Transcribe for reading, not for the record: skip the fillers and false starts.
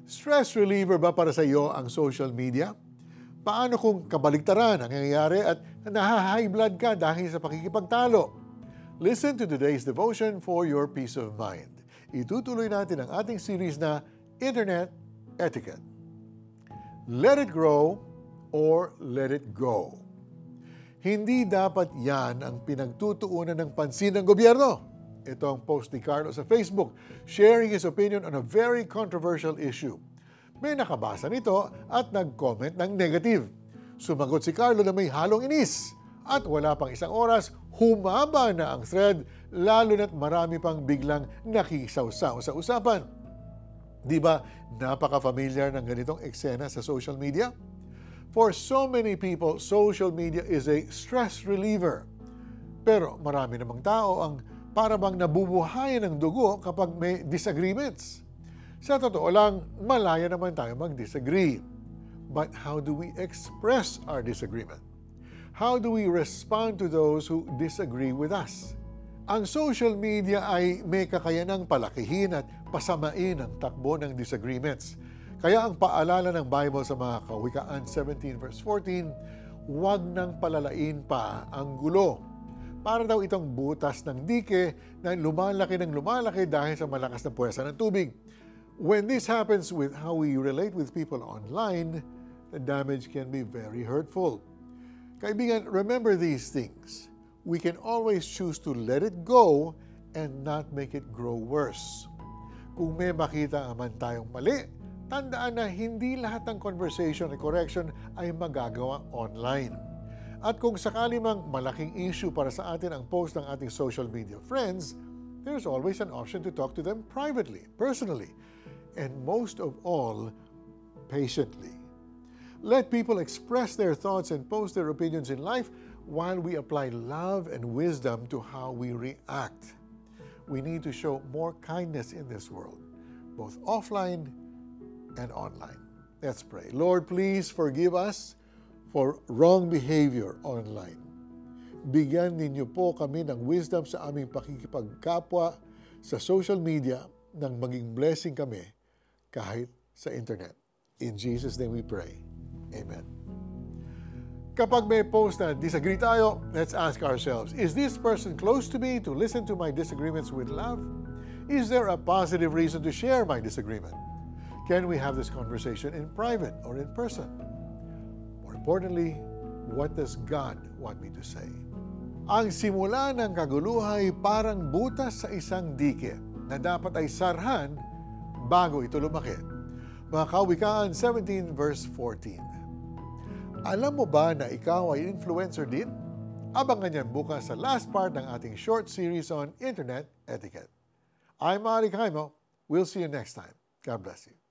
Stress reliever ba para sa iyo ang social media? Paano kung kabaligtaran ang nangyayari at naha-high blood ka dahil sa pakikipagtalo? Listen to today's devotion for your peace of mind. Itutuloy natin ang ating series na Internet Etiquette. Let it grow or let it go. Hindi dapat yan ang pinagtutuunan ng pansin ng gobyerno. Ito ang post ni Carlo sa Facebook, sharing his opinion on a very controversial issue. May nakabasa nito at nag-comment ng negative. Sumagot si Carlo na may halong inis. At wala pang isang oras, humaba na ang thread, lalo na't marami pang biglang nakisawsaw sa usapan. Di ba napaka-familiar ng ganitong eksena sa social media? For so many people, social media is a stress reliever. Pero marami namang tao ang para bang nabubuhayan ng dugo kapag may disagreements. Sa totoo lang, malaya naman tayo mag-disagree. But how do we express our disagreement? How do we respond to those who disagree with us? Ang social media ay may kakayanang palakihin at pasamain ang takbo ng disagreements. Kaya ang paalala ng Bible sa mga Kawikaan 17 verse 14, huwag nang palalain pa ang gulo. Para daw itong butas ng dike na lumalaki ng lumalaki dahil sa malakas na puwersa ng tubig. When this happens with how we relate with people online, the damage can be very hurtful. Kaibigan, remember these things. We can always choose to let it go and not make it grow worse. Kung may makita man tayong mali, tandaan na hindi lahat ng conversation at correction ay magagawa online. At kung sakali mang malaking issue para sa atin ang post ng ating social media friends, there's always an option to talk to them privately, personally, and most of all, patiently. Let people express their thoughts and post their opinions in life while we apply love and wisdom to how we react. We need to show more kindness in this world, both offline and online. Let's pray. Lord, please forgive us for wrong behavior online. Bigyan ninyo po kami ng wisdom sa aming pakikipagkapwa sa social media nang maging blessing kami kahit sa internet. In Jesus' name we pray. Amen. Kapag may post na disagree tayo, let's ask ourselves, is this person close to me to listen to my disagreements with love? Is there a positive reason to share my disagreement? Can we have this conversation in private or in person? More importantly, what does God want me to say? Ang simula ng kaguluhan ay parang butas sa isang dike na dapat ay sarhan bago ito lumaki. Mga Kawikaan 17 verse 14. Alam mo ba na ikaw ay influencer din? Abangan niyan bukas sa last part ng ating short series on Internet Etiquette. I'm Ari Kaimo. We'll see you next time. God bless you.